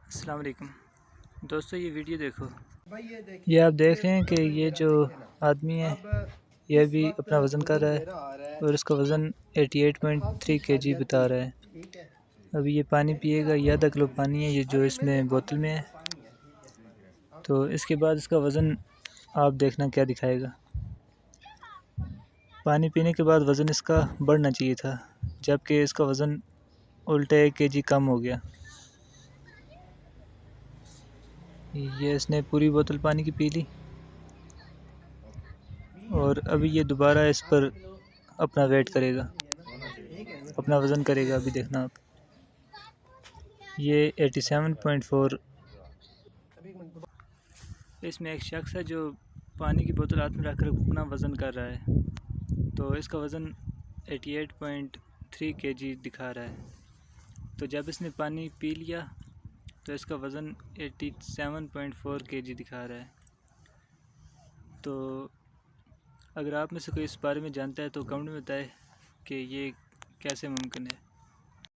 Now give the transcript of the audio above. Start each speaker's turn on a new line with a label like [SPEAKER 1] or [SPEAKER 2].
[SPEAKER 1] अस्सलाम वालेकुम दोस्तों, ये वीडियो देखो।
[SPEAKER 2] ये आप देख रहे हैं कि ये जो आदमी है ये भी अपना वज़न कर रहा है और इसका वज़न 88.3 kg बता रहा है। अभी ये पानी पिएगा, ये आधा किलो पानी है ये जो इसमें बोतल में है। तो इसके बाद इसका वज़न आप देखना क्या दिखाएगा। पानी पीने के बाद वज़न इसका बढ़ना चाहिए था, जबकि इसका वज़न उल्टा 1 kg कम हो गया। ये इसने पूरी बोतल पानी की पी ली और अभी ये दोबारा इस पर अपना वेट करेगा, अपना वज़न करेगा। अभी देखना आप, ये 87.4। इसमें एक शख्स है जो पानी की बोतल हाथ में रखकर अपना वज़न कर रहा है। तो इसका वज़न 88.3 kg दिखा रहा है। तो जब इसने पानी पी लिया तो इसका वज़न 87.4 kg दिखा रहा है। तो अगर आप में से कोई इस बारे में जानता है तो कमेंट में बताएं कि ये कैसे मुमकिन है।